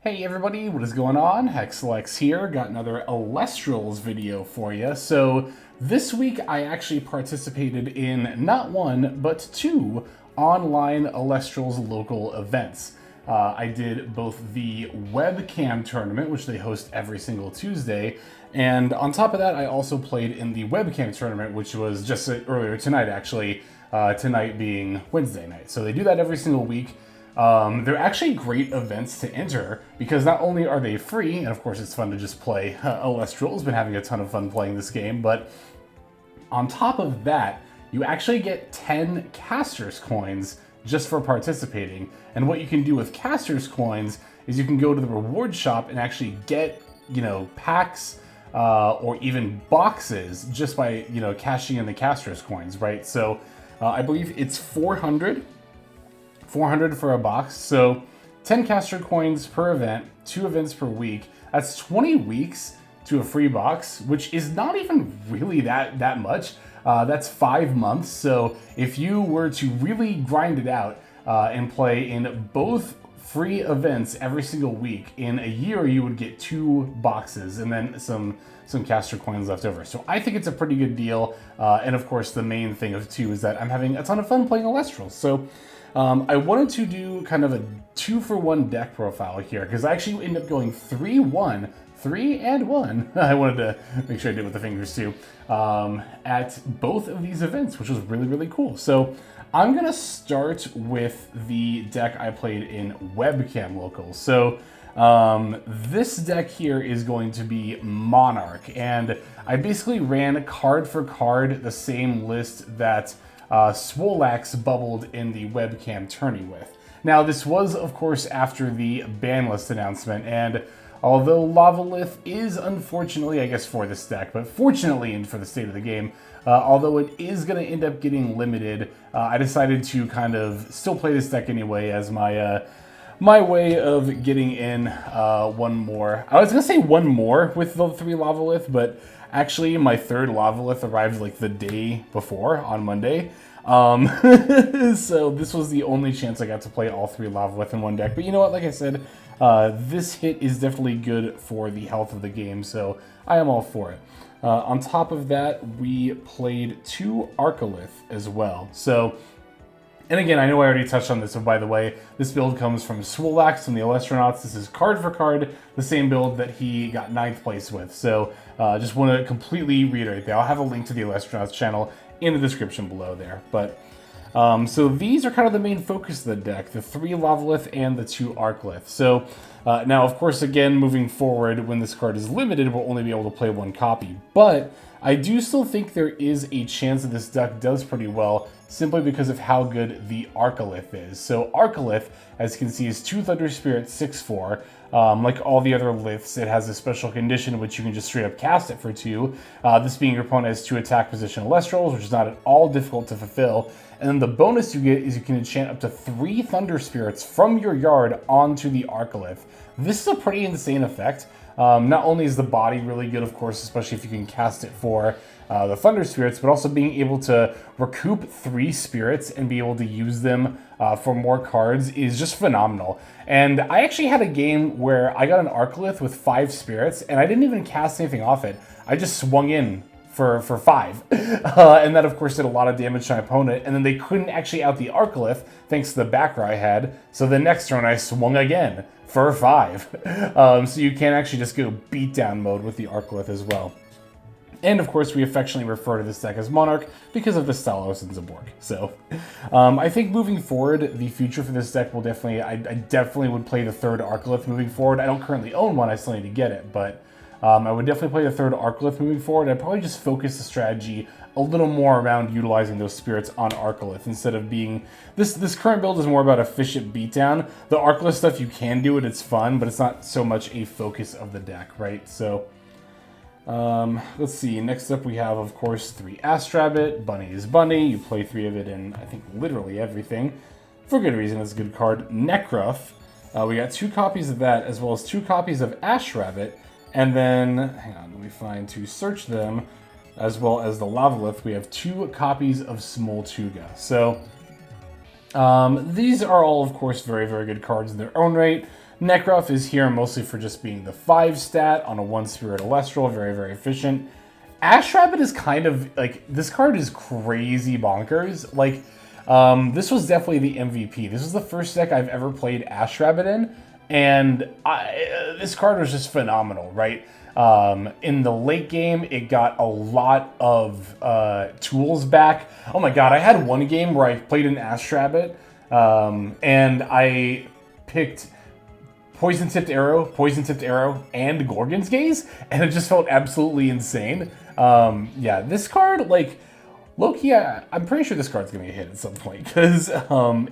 Hey everybody, what is going on? Swolelax here, got another Elestronauts video for you. So this week I actually participated in not one, but two online Elestronauts local events. I did both the webcam tournament, which they host every single Tuesday, and on top of that I also played in the webcam tournament, which was just earlier tonight actually, tonight being Wednesday night. So they do that every single week. They're actually great events to enter because not only are they free, and of course it's fun to just play. Elestronauts been having a ton of fun playing this game, but on top of that, you actually get 10 casters coins just for participating. And what you can do with casters coins is you can go to the reward shop and actually get, packs or even boxes just by, cashing in the casters coins, right? So I believe it's 400 for a box, so 10 caster coins per event, 2 events per week. That's 20 weeks to a free box, which is not even really that much. That's 5 months, so if you were to really grind it out and play in both free events every single week, in a year you would get 2 boxes and then some caster coins left over. So I think it's a pretty good deal, and of course the main thing of too is that I'm having a ton of fun playing Elestronauts. So I wanted to do kind of a 2-for-1 deck profile here because I actually ended up going 3-1, 3 and 1. I wanted to make sure I did it with the fingers too, at both of these events, which was really cool. So I'm gonna start with the deck I played in webcam locals. So this deck here is going to be Monarch, and I basically ran card for card the same list that Swolelax bubbled in the webcam tourney with. Now, this was, of course, after the ban list announcement, and although Lavalith is unfortunately, I guess for this deck, but fortunately and for the state of the game, although it is going to end up getting limited, I decided to kind of still play this deck anyway as my my way of getting in one more. I was going to say one more with the 3 Lavalith, but actually my 3rd Lavalith arrived like the day before on Monday. So this was the only chance I got to play all 3 Lavalith in one deck. But you know what, like I said, this hit is definitely good for the health of the game, so I am all for it. On top of that, we played 2 Arcolith as well. So, and again, I know I already touched on this, so by the way, this build comes from Swolelax from the Elestronauts. This is card for card, the same build that he got 9th place with. So just want to completely reiterate that. I'll have a link to the Elestronauts channel in the description below there. But so these are kind of the main focus of the deck, the 3 Lavalith and the 2 Arcolith. So now, of course, again, moving forward, when this card is limited, we'll only be able to play 1 copy. But I do still think there is a chance that this deck does pretty well, simply because of how good the Arcolith is. So Arcolith, as you can see, is 2 Thunder Spirit, 6/4. Like all the other Liths, it has a special condition which you can just straight up cast it for 2. This being your opponent has 2 attack position Elestronauts, which is not at all difficult to fulfill. And then the bonus you get is you can enchant up to 3 Thunder Spirits from your yard onto the Arcolith. This is a pretty insane effect. Not only is the body really good, of course, especially if you can cast it for the Thunder Spirits, but also being able to recoup 3 spirits and be able to use them for more cards is just phenomenal. And I actually had a game where I got an Arcolith with 5 spirits, and I didn't even cast anything off it. I just swung in for 5. And that, of course, did a lot of damage to my opponent, and then they couldn't actually out the Arcolith, thanks to the back row I had. So the next turn I swung again for 5. So you can actually just go beatdown mode with the Arcolith as well. And of course, we affectionately refer to this deck as Monarch because of the Stalos and Zaborg. So I think moving forward, the future for this deck will definitely, I definitely would play the 3rd Arcolith moving forward. I don't currently own one, I still need to get it, but I would definitely play the 3rd Arcolith moving forward. I'd probably just focus the strategy a little more around utilizing those spirits on Arcolith instead of being... This current build is more about efficient beatdown. The Arcolith stuff, you can do it, it's fun, but it's not so much a focus of the deck, right? So let's see, next up we have, of course, 3 Astrabbit. Bunny is Bunny. You play 3 of it in, I think, literally everything. For good reason, it's a good card. Nekruff. We got 2 copies of that, as well as 2 copies of Ashrabbit. And then, hang on, let me find to search them, as well as the Lavalith, we have 2 copies of Smoltuga. So, these are all, of course, very good cards in their own right. Necroff is here mostly for just being the 5 stat on a 1 Spirit Elestral, very, very efficient. Ash Rabbit is kind of, like, this card is crazy bonkers. Like, this was definitely the MVP. This was the first deck I've ever played Ash Rabbit in, and this card was just phenomenal, right? In the late game, it got a lot of tools back. Oh my god, I had one game where I played an Ash Rabbit, and I picked Poison-Tipped Arrow, and Gorgon's Gaze, and it just felt absolutely insane. Yeah, this card, like, low-key, I'm pretty sure this card's going to get hit at some point, because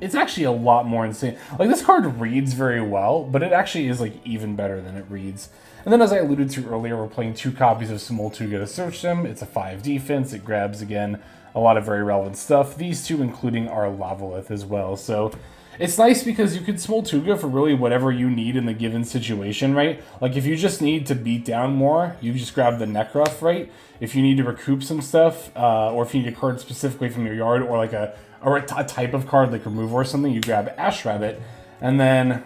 it's actually a lot more insane. Like, this card reads very well, but it actually is, like, even better than it reads. And then, as I alluded to earlier, we're playing 2 copies of Swolelax to search them. It's a 5 defense. It grabs, again, a lot of very relevant stuff. These 2 including our Lavalith as well. So it's nice because you could Swolelax for really whatever you need in the given situation, right? Like, if you just need to beat down more, you just grab the Necroff, right? If you need to recoup some stuff, or if you need a card specifically from your yard, or like a type of card like Remove or something, you grab Ash Rabbit. And then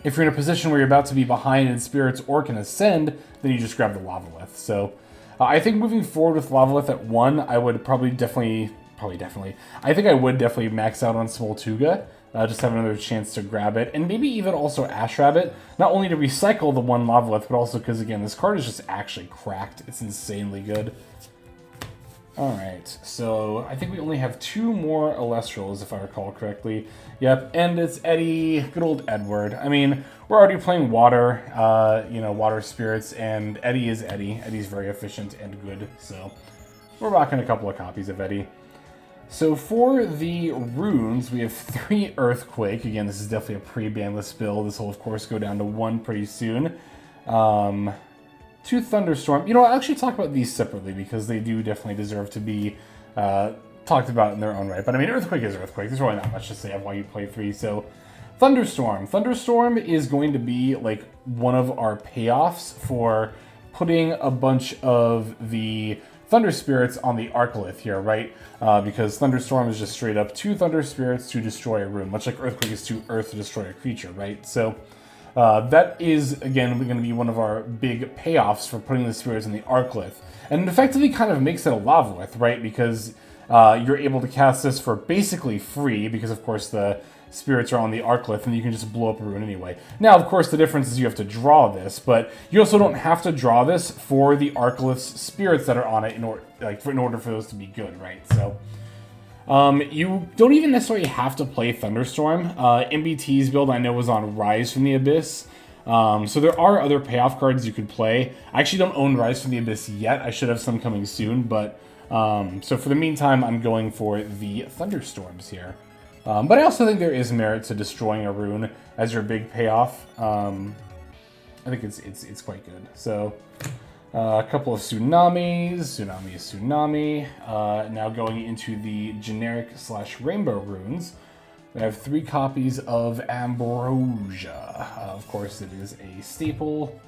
if you're in a position where you're about to be behind in Spirits or can Ascend, then you just grab the Lavalith. So I think moving forward with Lavalith at 1, I would definitely max out on Swolelax. Just have another chance to grab it, and maybe even also Ash Rabbit, not only to recycle the 1 Lavalith, but also because, again, this card is just actually cracked. It's insanely good. Alright, so I think we only have 2 more Elestrals, if I recall correctly. Yep, and it's Eddie, good old Edward. I mean, we're already playing Water, Water Spirits, and Eddie is Eddie. Eddie's very efficient and good, so we're rocking a couple of copies of Eddie. So for the runes, we have 3 Earthquake. Again, this is definitely a pre-banless build. This will, of course, go down to 1 pretty soon. 2 Thunderstorm. You know, I'll actually talk about these separately because they do definitely deserve to be talked about in their own right. But I mean, Earthquake is Earthquake. There's really not much to say of why you play 3. So Thunderstorm. Thunderstorm is going to be like one of our payoffs for putting a bunch of the Thunder Spirits on the Arcalith here, right? Because Thunderstorm is just straight up 2 Thunder Spirits to destroy a rune, much like Earthquake is 2 Earth to destroy a creature, right? So that is, again, going to be one of our big payoffs for putting the Spirits in the Arcalith. And it effectively kind of makes it a Lavalith, right? Because you're able to cast this for basically free, because of course the Spirits are on the Arcalith, and you can just blow up a rune anyway. Now, of course, the difference is you have to draw this, but you also don't have to draw this for the Arcalith's Spirits that are on it in order for those to be good, right? So you don't even necessarily have to play Thunderstorm. MBT's build I know was on Rise from the Abyss. So there are other payoff cards you could play. I actually don't own Rise from the Abyss yet. I should have some coming soon, but so for the meantime, I'm going for the Thunderstorms here. But I also think there is merit to destroying a rune as your big payoff. I think it's quite good. So a couple of Tsunamis. Tsunami is Tsunami. Now going into the generic / rainbow runes. We have 3 copies of Ambrosia. Of course, it is a staple.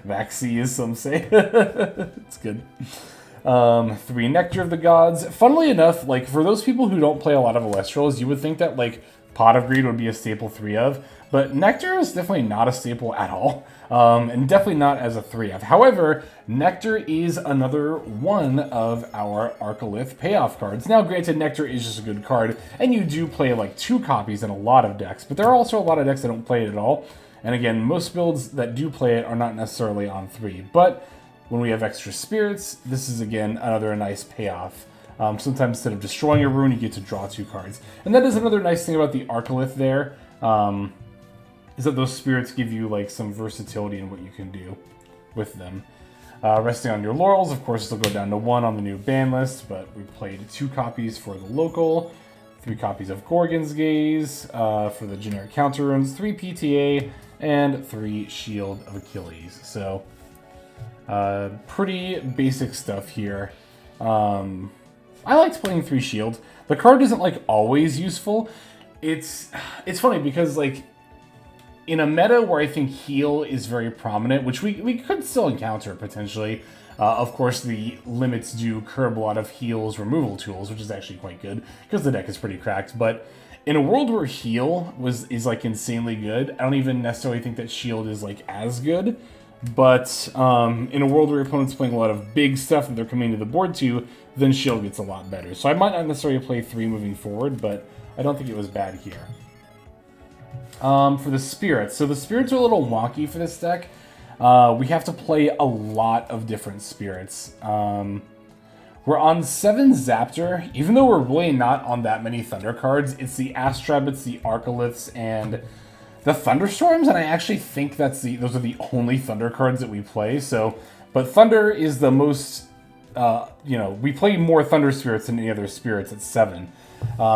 Vaxi, as some say. It's good. 3 Nectar of the Gods. Funnily enough, like, for those people who don't play a lot of Elestrals, you would think that, like, Pot of Greed would be a staple 3 of, but Nectar is definitely not a staple at all, and definitely not as a 3 of. However, Nectar is another one of our Arcalith payoff cards. Now, granted, Nectar is just a good card, and you do play, like, 2 copies in a lot of decks, but there are also a lot of decks that don't play it at all, and again, most builds that do play it are not necessarily on 3, but when we have extra Spirits, this is, again, another nice payoff. Sometimes instead of destroying a rune, you get to draw 2 cards. And that is another nice thing about the Arcalith there, is that those Spirits give you, like, some versatility in what you can do with them. Resting on your laurels, of course, they'll go down to 1 on the new ban list, but we played 2 copies for the local, 3 copies of Gorgon's Gaze, for the generic counter runes, 3 PTA, and 3 Shield of Achilles. So pretty basic stuff here. I liked playing 3 Shield. The card isn't, like, always useful. It's funny because, like, in a meta where I think heal is very prominent, which we could still encounter potentially. Of course, the limits do curb a lot of heal's removal tools, which is actually quite good because the deck is pretty cracked. But in a world where heal is like insanely good, I don't even necessarily think that shield is like as good. But in a world where your opponent's playing a lot of big stuff that they're coming to the board to, then shield gets a lot better. So I might not necessarily play 3 moving forward, but I don't think it was bad here. For the spirits, so the spirits are a little wonky for this deck. We have to play a lot of different spirits. We're on 7 Zaptor. Even though we're really not on that many Thunder cards, it's the Astrabbits, the Arcoliths, and the Thunderstorms, and I actually think those are the only Thunder cards that we play. So, but Thunder is the most, we play more Thunder Spirits than any other spirits at 7.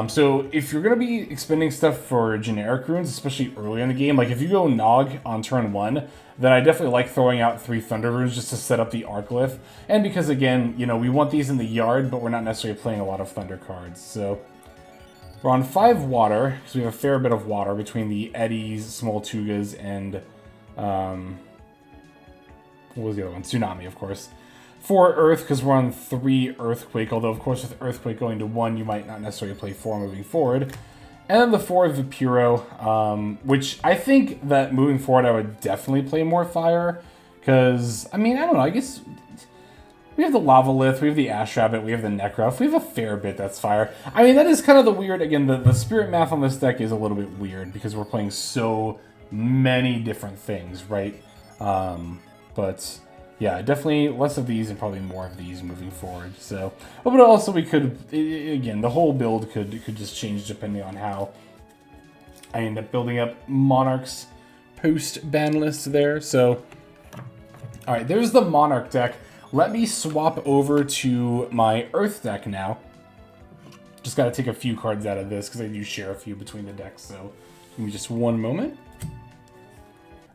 So if you're going to be expending stuff for generic runes, especially early in the game, like if you go Nog on turn 1, then I definitely like throwing out 3 Thunder runes just to set up the Arcolith. And because, again, we want these in the yard, but we're not necessarily playing a lot of Thunder cards. So we're on 5 water, because we have a fair bit of water between the Eddies, Smoltugas, and what was the other one? Tsunami, of course. 4 Earth, because we're on 3 Earthquake, although, of course, with Earthquake going to 1, you might not necessarily play 4 moving forward. And then the 4 Vipiro, which I think that moving forward I would definitely play more Fire, because, I mean, I don't know, I guess we have the Lavalith, we have the Astrabbit, we have the Necruff, we have a fair bit that's Fire. I mean, that is kind of the weird, again, the spirit math on this deck is a little bit weird, because we're playing so many different things, right? But yeah, definitely less of these and probably more of these moving forward. So, but also we could, again, the whole build could just change depending on how I end up building up Monarch's post-ban list there. So, all right, there's the Monarch deck. Let me swap over to my Earth deck now. Just got to take a few cards out of this because I do share a few between the decks. So, give me just one moment.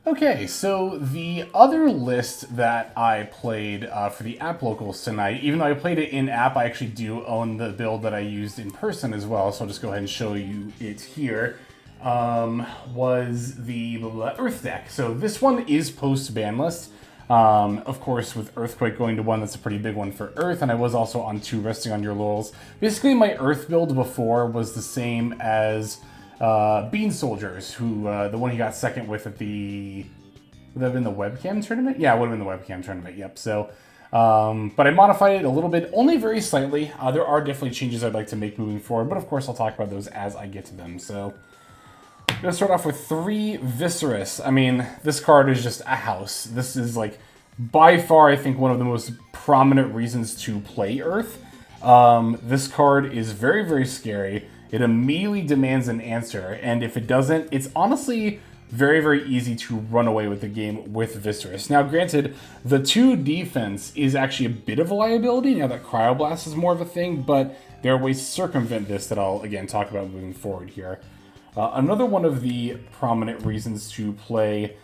Okay, so the other list that I played for the app locals tonight, even though I played it in-app, I actually do own the build that I used in person as well, so I'll just go ahead and show you it here, was the Earth deck. So this one is post-ban list. Of course, with Earthquake going to 1, that's a pretty big one for Earth, and I was also on 2 Resting on Your Laurels. Basically, my Earth build before was the same as Bean Soldiers, who the one he got second with at the, would that have been the webcam tournament? Yeah, it would have been the webcam tournament, yep. So, but I modified it a little bit, only very slightly. There are definitely changes I'd like to make moving forward, but of course I'll talk about those as I get to them. So, I'm going to start off with 3 Viscerus. I mean, this card is just a house. This is like, by far, I think one of the most prominent reasons to play Earth. This card is very, very scary. It immediately demands an answer, and if it doesn't, it's honestly very, very easy to run away with the game with Viscerus. Now, granted, the 2 defense is actually a bit of a liability now that Cryoblast is more of a thing, but there are ways to circumvent this that I'll, again, talk about moving forward here. Another one of the prominent reasons to play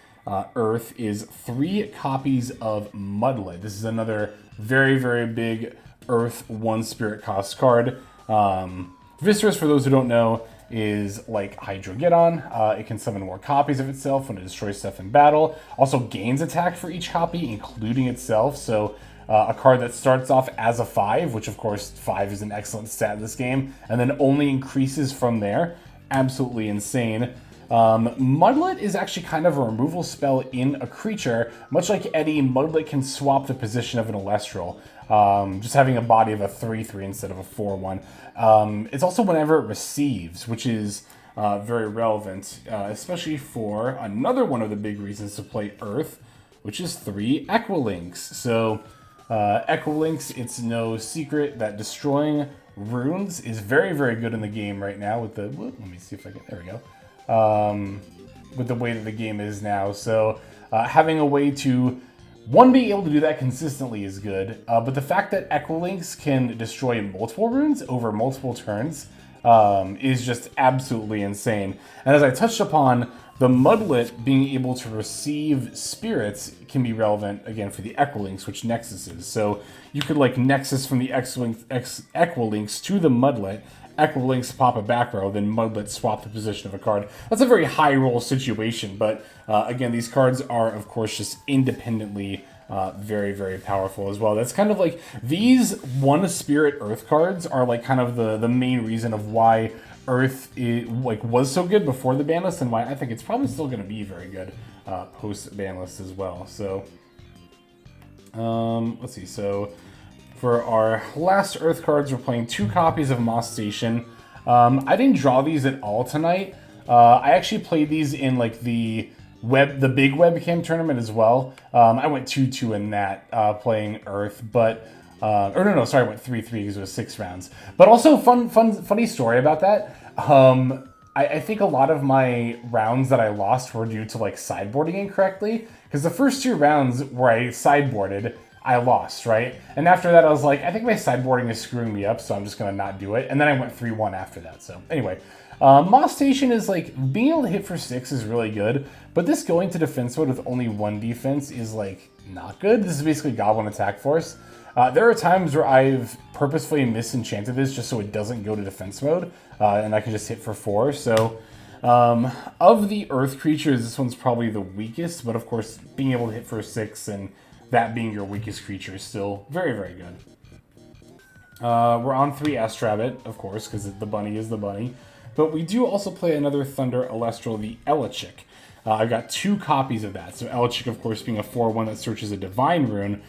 Earth is 3 copies of Mudlet. This is another very, very big Earth 1 spirit cost card. Viscerus, for those who don't know, is like Hydrogeddon. It can summon more copies of itself when it destroys stuff in battle. Also gains attack for each copy, including itself. So a card that starts off as a 5, which of course 5 is an excellent stat in this game, and then only increases from there. Absolutely insane. Mudlet is actually kind of a removal spell in a creature. Much like Eddie, Mudlet can swap the position of an Elestral. Just having a body of a 3/3 instead of a 4/1. It's also whenever it receives, which is very relevant, especially for another one of the big reasons to play Earth, which is 3 Equilinks. So Equilinks, it's no secret that destroying runes is very, very good in the game right now with the, let me see if I can, there we go, with the way that the game is now. So having a way to, one, being able to do that consistently is good, but the fact that Equilinks can destroy multiple runes over multiple turns is just absolutely insane. And as I touched upon, the Mudlet being able to receive spirits can be relevant, again, for the Equilinks, which Nexus is. So you could, like, Nexus from the Equilinks to the Mudlet, Equilinks pop a back row, then Mudlet swap the position of a card. That's a very high roll situation, but again, these cards are, of course, just independently very, very powerful as well. That's kind of like, these 1 Spirit Earth cards are like kind of the main reason of why Earth was so good before the ban list, and why I think it's probably still going to be very good post ban list as well. So let's see. So for our last Earth cards, we're playing 2 copies of Moss Station. I didn't draw these at all tonight. I actually played these in like the big webcam tournament as well. I went 2-2 in that playing Earth, but I went 3-3 because it was 6 rounds. But also funny story about that. I think a lot of my rounds that I lost were due to like sideboarding incorrectly, because the first 2 rounds where I sideboarded, I lost, right? And after that, I was like, I think my sideboarding is screwing me up, so I'm just gonna not do it. And then I went 3-1 after that. So anyway, Moss Station is like, being able to hit for 6 is really good, but this going to defense mode with only 1 defense is like not good. This is basically Goblin Attack Force. There are times where I've purposefully misenchanted this just so it doesn't go to defense mode, and I can just hit for 4. So of the Earth creatures, this one's probably the weakest, but of course, being able to hit for 6 and that being your weakest creature is still very, very good. We're on 3 Astrabbit, of course, because the bunny is the bunny. But we do also play another Thunder Elestral, the Elechik. I've got 2 copies of that. So Elechik, of course, being a 4/1 that searches a Divine Rune.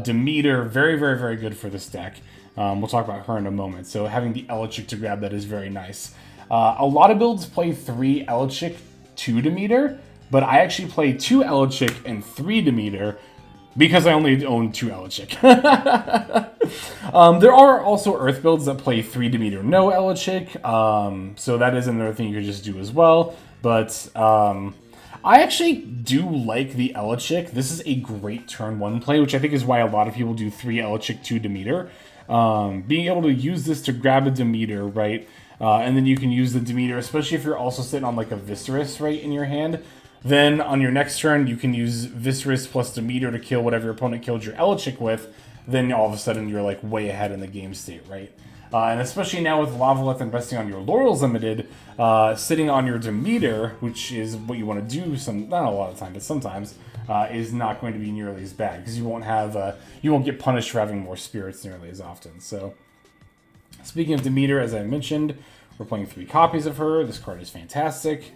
Demeter, very, very, very good for this deck. We'll talk about her in a moment. So having the Elechik to grab that is very nice. A lot of builds play 3 Elechik, 2 Demeter, but I actually play 2 Elechik and 3 Demeter, because I only own 2 Elechik. There are also Earth builds that play 3 Demeter, no Elechik, so that is another thing you could just do as well. But I actually do like the Elechik. This is a great turn 1 play, which I think is why a lot of people do 3 Elechik, 2 Demeter. Being able to use this to grab a Demeter, right, and then you can use the Demeter, especially if you're also sitting on like a Viscerus, right, in your hand. Then on your next turn, you can use Viscerus plus Demeter to kill whatever your opponent killed your Elechik with. Then all of a sudden you're like way ahead in the game state, right? And especially now with Lavaleth investing on your Laurels Limited, sitting on your Demeter, which is what you want to do not a lot of time, but sometimes, is not going to be nearly as bad, because you won't get punished for having more spirits nearly as often. So speaking of Demeter, as I mentioned, we're playing 3 copies of her. This card is fantastic.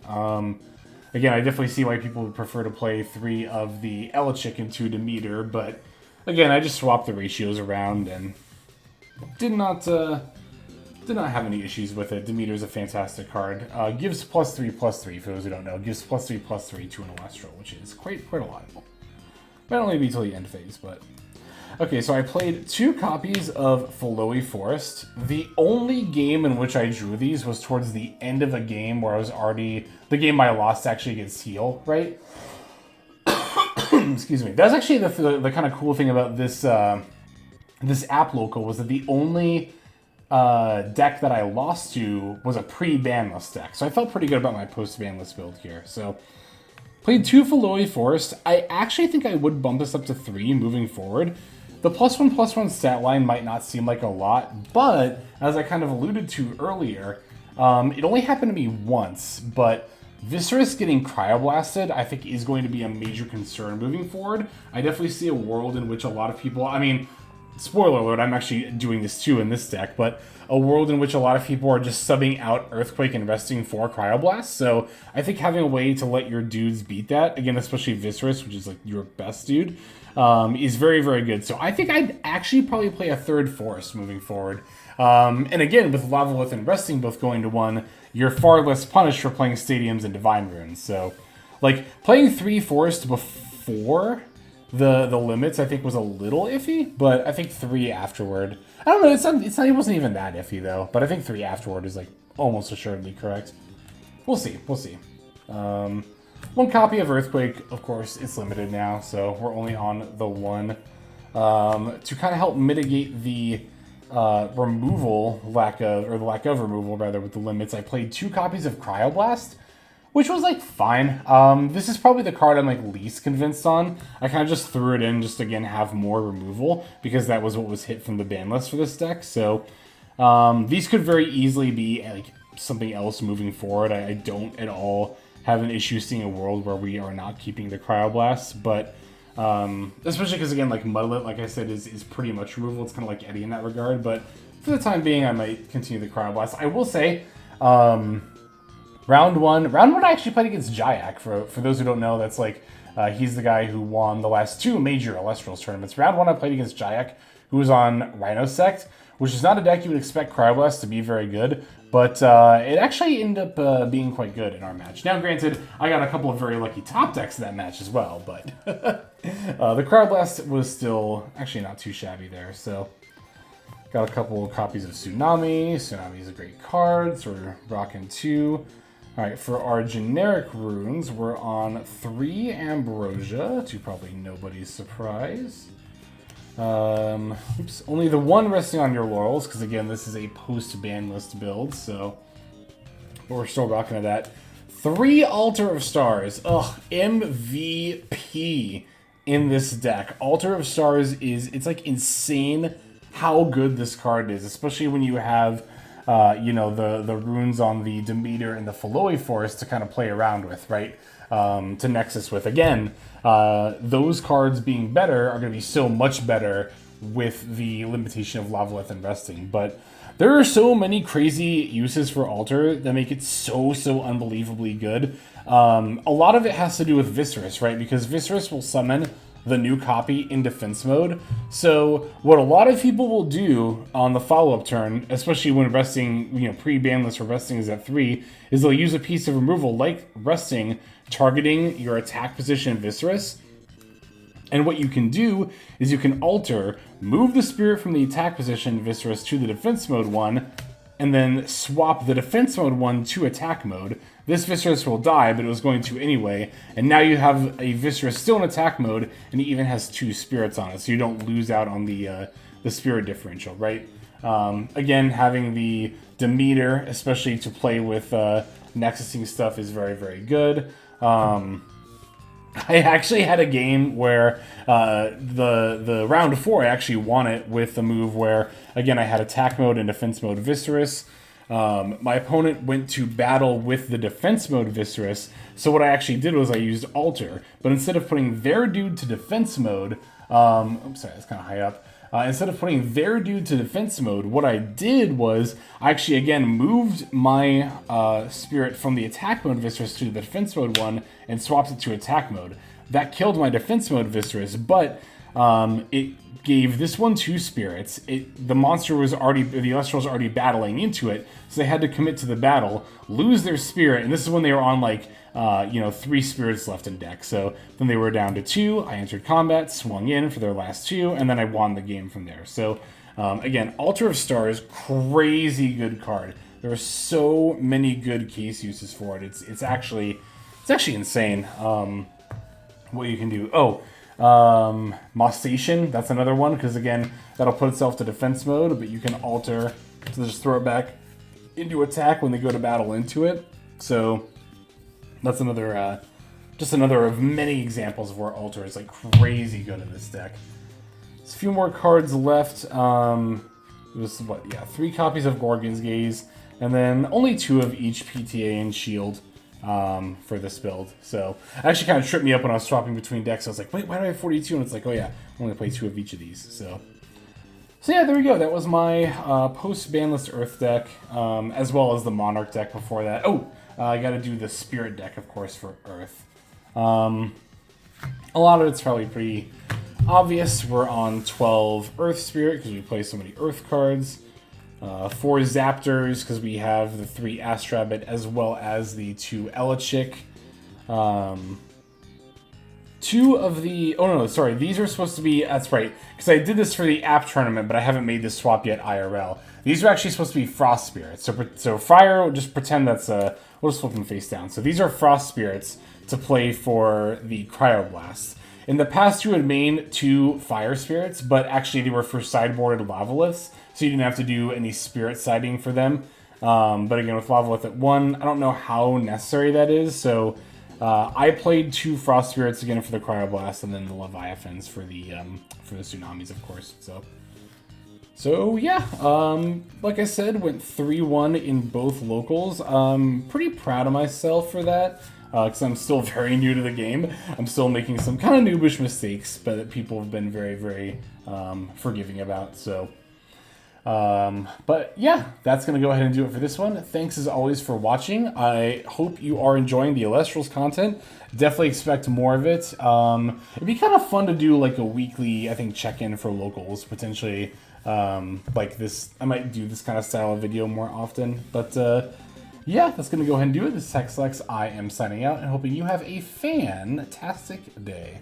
Again, I definitely see why people would prefer to play 3 of the Elechik and 2 Demeter, but again, I just swapped the ratios around and did not have any issues with it. Demeter is a fantastic card. Gives +3/+3 for those who don't know. Gives +3/+3 to an Elestral, which is quite a lot. Might only be till the end phase, but okay. So I played 2 copies of Flowy Forest. The only game in which I drew these was towards the end of a game where I was already the game I lost actually against Heal, right? Excuse me. That's actually the kind of cool thing about this this app local, was that the only deck that I lost to was a pre-ban list deck. So I felt pretty good about my post-ban list build here. So played 2 Flowy Forest. I actually think I would bump this up to 3 moving forward. The +1/+1 stat line might not seem like a lot, but as I kind of alluded to earlier, it only happened to me once, but Viscerus getting cryoblasted, I think, is going to be a major concern moving forward. I definitely see a world in which a lot of people, I mean, spoiler alert, I'm actually doing this too in this deck, but a world in which a lot of people are just subbing out Earthquake and resting for Cryoblast. So I think having a way to let your dudes beat that, again, especially Viscerus, which is like your best dude, is very, very good. So I think I'd actually probably play a 3rd Forest moving forward. And again, with Lavalith and Resting both going to 1, you're far less punished for playing Stadiums and Divine Runes. So, like, playing 3 Forest before the limits, I think, was a little iffy, but I think 3 afterward. I don't know, it wasn't even that iffy, though, but I think 3 afterward is, like, almost assuredly correct. We'll see. 1 copy of Earthquake, of course, it's limited now, so we're only on the 1. To kind of help mitigate the lack of removal, rather, with the limits, I played 2 copies of Cryoblast, which was, like, fine. This is probably the card I'm, like, least convinced on. I kind of just threw it in just to, again, have more removal, because that was what was hit from the ban list for this deck. So these could very easily be, like, something else moving forward. I don't at all have an issue seeing a world where we are not keeping the Cryoblasts, but especially because, again, like, Muddlet, like I said, is pretty much removal. It's kind of like Eddie in that regard, but for the time being, I might continue the Cryoblast. I will say, Round one, I actually played against Jayak. For those who don't know, that's like, he's the guy who won the last 2 major Elestronauts tournaments. Round one, I played against Jayak, who was on Rhino Sect, which is not a deck you would expect Cryoblast to be very good, but it actually ended up being quite good in our match. Now, granted, I got a couple of very lucky top decks in that match as well, but the Cryoblast was still actually not too shabby there, so... Got a couple of copies of Tsunami. Tsunami is a great card, so we're rocking 2. Alright, for our generic runes, we're on 3 Ambrosia, to probably nobody's surprise. Only the 1 resting on your laurels, because again, this is a post-ban list build, so... But we're still rocking to that. 3 Altar of Stars. Ugh, MVP in this deck. Altar of Stars it's like insane how good this card is, especially when you have, you know, the runes on the Demeter and the Pholoe Forest to kind of play around with, right? To Nexus with. Again, those cards being better are going to be so much better with the limitation of Lavaleth investing. But there are so many crazy uses for Altar that make it so unbelievably good. A lot of it has to do with Viscerus, right? Because Viscerus will summon the new copy in defense mode. So what a lot of people will do on the follow-up turn, especially when resting, you know, pre-ban list or resting is at 3, is they'll use a piece of removal like resting, targeting your attack position Viscerus. And what you can do is you can alter, move the spirit from the attack position Viscerus to the defense mode one, and then swap the defense mode one to attack mode. This Viscerus will die, but it was going to anyway. And now you have a Viscerus still in attack mode, and it even has 2 spirits on it, so you don't lose out on the spirit differential, right? Again, having the Demeter, especially to play with Nexusing stuff, is very good. I actually had a game where the round 4, I actually won it with the move where, again, I had attack mode and defense mode Viscerus. My opponent went to battle with the defense mode Viscerus, so what I actually did was I used Alter, but instead of putting their dude to defense mode, oops, sorry, that's kind of high up. Instead of putting their dude to defense mode, what I did was I actually, again, moved my spirit from the attack mode Viscerus to the defense mode one and swapped it to attack mode. That killed my defense mode Viscerus, but it gave this one 2 spirits. The monster was already, the Elestronauts was already battling into it, so they had to commit to the battle, lose their spirit, and this is when they were on like, 3 spirits left in deck. So then they were down to 2. I entered combat, swung in for their last 2, and then I won the game from there. So again, Altar of Stars, crazy good card. There are so many good case uses for it. It's actually insane what you can do. Oh. Mossation, that's another one, because again, that'll put itself to defense mode, but you can alter to just throw it back into attack when they go to battle into it. So that's another, just another of many examples of where alter is like crazy good in this deck. There's a few more cards left. It was what, yeah, 3 copies of Gorgon's Gaze, and then only 2 of each PTA and Shield. For this build. So it actually kind of tripped me up when I was swapping between decks. I was like, wait, why do I have 42? And it's like, oh yeah, I'm going to play 2 of each of these. So yeah, there we go. That was my post-ban list Earth deck, as well as the Monarch deck before that. Oh, I got to do the Spirit deck, of course, for Earth. A lot of it's probably pretty obvious. We're on 12 Earth Spirit because we play so many Earth cards. 4 Zaptors, because we have the 3 Astrabbit as well as the 2 Elechik. 2 of the... Oh, no, sorry. These are supposed to be... That's right. Because I did this for the app tournament, but I haven't made this swap yet IRL. These are actually supposed to be Frost Spirits. So Fire, just pretend that's a... We'll just flip them face down. So these are Frost Spirits to play for the Cryoblast. In the past, you had made 2 Fire Spirits, but actually they were for sideboarded Lavaliths, so you didn't have to do any Spirit siding for them. But again, with Lavalith at 1, I don't know how necessary that is, so I played 2 Frost Spirits again for the Cryoblast, and then the Leviathans for the Tsunamis, of course. So yeah, like I said, went 3-1 in both locals. Pretty proud of myself for that. Because I'm still very new to the game. I'm still making some kind of noobish mistakes, but that people have been very forgiving about. So, But yeah, that's going to go ahead and do it for this one. Thanks as always for watching. I hope you are enjoying the Elestronauts content. Definitely expect more of it. It'd be kind of fun to do like a weekly, I think, check-in for locals, potentially. Like this, I might do this kind of style of video more often. But yeah, that's going to go ahead and do it. This is Swolelax. I am signing out and hoping you have a fantastic day.